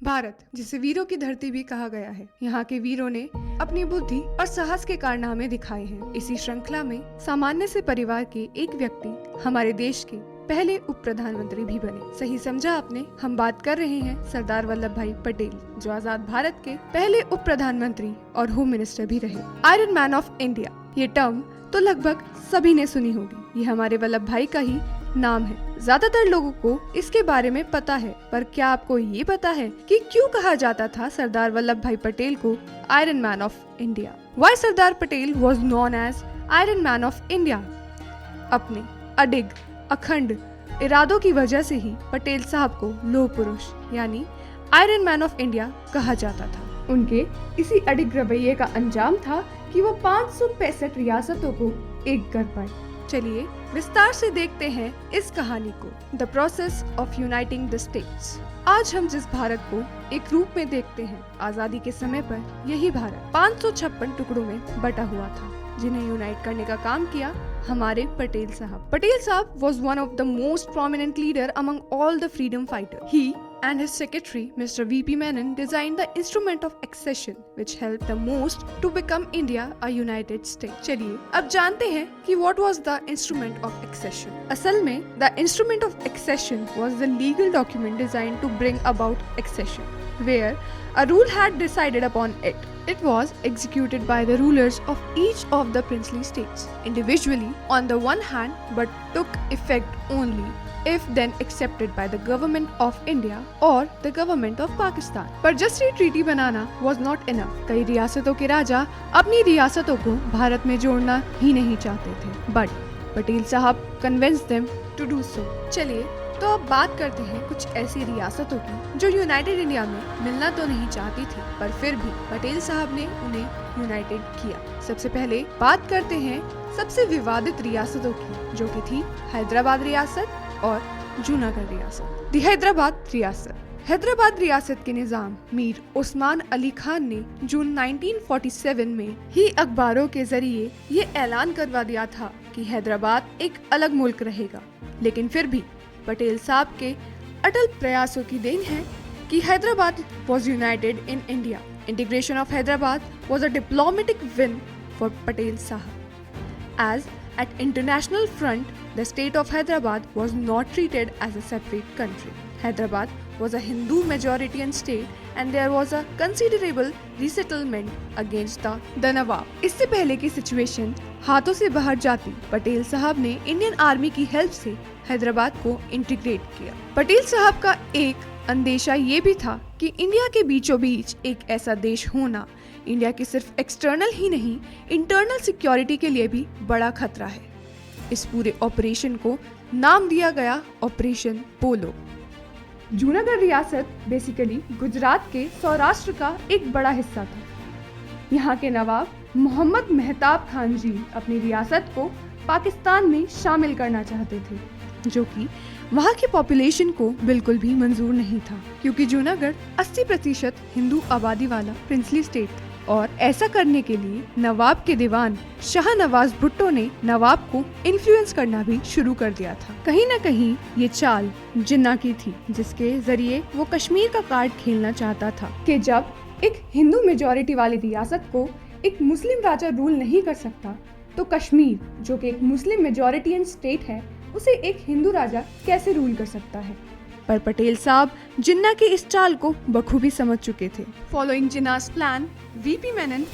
भारत, जिसे वीरों की धरती भी कहा गया है, यहाँ के वीरों ने अपनी बुद्धि और साहस के कारनामे दिखाए हैं। इसी श्रृंखला में सामान्य से परिवार के एक व्यक्ति हमारे देश के पहले उप प्रधानमंत्री भी बने। सही समझा आपने, हम बात कर रहे हैं सरदार वल्लभ भाई पटेल, जो आजाद भारत के पहले उप प्रधानमंत्री और होम मिनिस्टर भी रहे। आयरन मैन ऑफ इंडिया, ये टर्म तो लगभग सभी ने सुनी होगी। ये हमारे वल्लभ भाई का ही नाम है। ज्यादातर लोगों को इसके बारे में पता है, पर क्या आपको ये पता है कि क्यों कहा जाता था सरदार वल्लभ भाई पटेल को iron man of India? Why Sardar Patel was known as iron man of India? अपने अडिग अखंड इरादों की वजह से ही पटेल साहब को लौह पुरुष यानी आयरन मैन ऑफ इंडिया कहा जाता था। उनके इसी अडिग रवैये का अंजाम था कि वो 565 रियासतों को एक कर पाए। चलिए विस्तार से देखते हैं इस कहानी को, the process of uniting the states. आज हम जिस भारत को एक रूप में देखते हैं, आजादी के समय पर यही भारत 556 टुकड़ों में बटा हुआ था, जिन्हें यूनाइट करने का काम किया हमारे पटेल साहब। पटेल साहब was one of the most prominent leader among all the freedom fighters. He and his secretary, Mr. V.P. Menon, designed the instrument of accession, which helped the most to become India a united state. चलिए अब जानते हैं कि what was the instrument of accession. असल में the instrument of accession was the legal document designed to bring about accession, where a rule had decided upon it. It was executed by the rulers of each of the princely states individually on the one hand, but took effect only if then accepted by the government of India or the government of Pakistan. पर just ये treaty banana was not enough. कई रियासतों के राजा अपनी रियासतों को भारत में जोड़ना ही नहीं चाहते थे, but पटेल साहब convinced them to do so. चलिए तो अब बात करते हैं कुछ ऐसी रियासतों की जो यूनाइटेड इंडिया में मिलना तो नहीं चाहती थी, पर फिर भी पटेल साहब ने उन्हें यूनाइटेड किया। सबसे पहले बात करते हैं सबसे विवादित रियासतों की, जो कि थी हैदराबाद रियासत और जूनागढ़ रियासत। दी हैदराबाद रियासत के निजाम मीर उस्मान अली खान ने जून 1947 में ही अखबारों के जरिए ये ऐलान करवा दिया था कि हैदराबाद एक अलग मुल्क रहेगा। लेकिन फिर भी पटेल साहब के अटल प्रयासों की देन है कि Hyderabad was united in India. Integration of Hyderabad was a diplomatic win for Patel Sahab. As at international front, the state of Hyderabad was not treated as a separate country. Hyderabad was a Hindu majority state and there was a considerable resettlement against the Nawab. इससे पहले की situation हाथों से बाहर जाती, पटेल साहब ने Indian army की हेल्प से हैदराबाद को इंटीग्रेट किया। पटेल साहब का एक अंदेशा ये भी था कि इंडिया के बीचों बीच एक ऐसा देश होना इंडिया की सिर्फ एक्सटर्नल ही नहीं, इंटरनल सिक्योरिटी के लिए भी बड़ा खतरा है। इस पूरे ऑपरेशन को नाम दिया गया ऑपरेशन पोलो। जूनागढ़ रियासत बेसिकली गुजरात के सौराष्ट्र का एक बड़ा हिस्सा था। यहाँ के नवाब मोहम्मद मेहताब खान जी अपनी रियासत को पाकिस्तान में शामिल करना चाहते थे, जो कि वहाँ की पॉपुलेशन को बिल्कुल भी मंजूर नहीं था, क्योंकि जूनागढ़ 80% हिंदू आबादी वाला प्रिंसली स्टेट था। और ऐसा करने के लिए नवाब के दीवान शाह नवाज भुट्टो ने नवाब को इन्फ्लुएंस करना भी शुरू कर दिया था। कहीं न कहीं ये चाल जिन्ना की थी, जिसके जरिए वो कश्मीर का कार्ड खेलना चाहता था कि जब एक हिंदू मेजॉरिटी वाली रियासत को एक मुस्लिम राजा रूल नहीं कर सकता, तो कश्मीर, जो कि एक मुस्लिम मेजॉरिटी स्टेट है, उसे एक हिंदू राजा कैसे रूल कर सकता है? पर पटेल साहब जिन्ना की इस चाल को बखूबी समझ चुके थे। Following Jinnah's plan, VP Menon,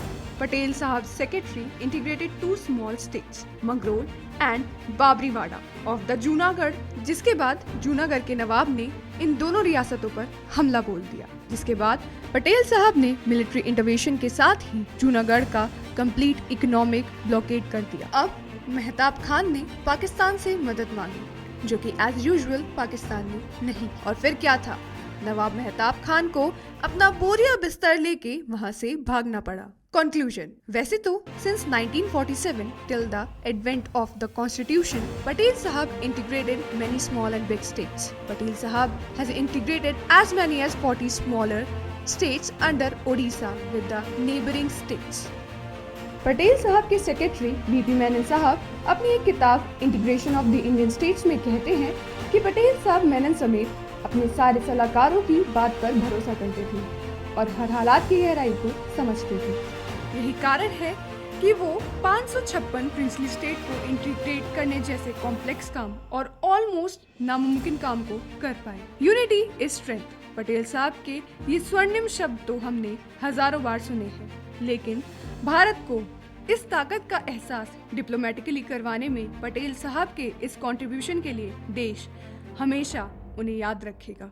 Patel साहब secretary, integrated 2 small states, Mangrol and Babariawad of the Junagadh, जिसके बाद जूनागढ़ के नवाब ने इन दोनों रियासतों पर हमला बोल दिया, जिसके बाद पटेल साहब ने मिलिट्री इंटरवेंशन के साथ ही जूनागढ़ का कंप्लीट इकोनॉमिक ब्लॉकेड कर दिया। अब मेहताब खान ने पाकिस्तान से मदद मांगी, जो कि एज यूजुअल पाकिस्तान ने नहीं। और फिर क्या था, नवाब मेहताब खान को अपना बोरिया बिस्तर लेके वहाँ से भागना पड़ा। कंक्लूजन, वैसे तो since 1947 till the advent of the constitution, Patel साहब integrated many small and big states. Patel साहब has integrated as many as 40 smaller states under Odisha with the neighbouring states. Patel साहब के सेक्रेटरी वीपी मेनन साहब अपनी एक किताब integration of the Indian states में कहते हैं कि पटेल साहब मेनन समेत अपने सारे सलाहकारों की बात पर भरोसा करते थे और हर हालात की गहराई को समझते थे। यही कारण है कि वो 556 प्रिंसली स्टेट को इंटीग्रेट करने जैसे कॉम्प्लेक्स काम और ऑलमोस्ट नामुमकिन काम को कर पाए। Unity is strength. पटेल साहब के ये स्वर्णिम शब्द तो हमने हजारों बार सुने हैं, लेकिन भारत को इस ताकत का एहसास डिप्लोमेटिकली करवाने में पटेल साहब के इस कंट्रीब्यूशन के लिए देश हमेशा उन्हें याद रखेगा।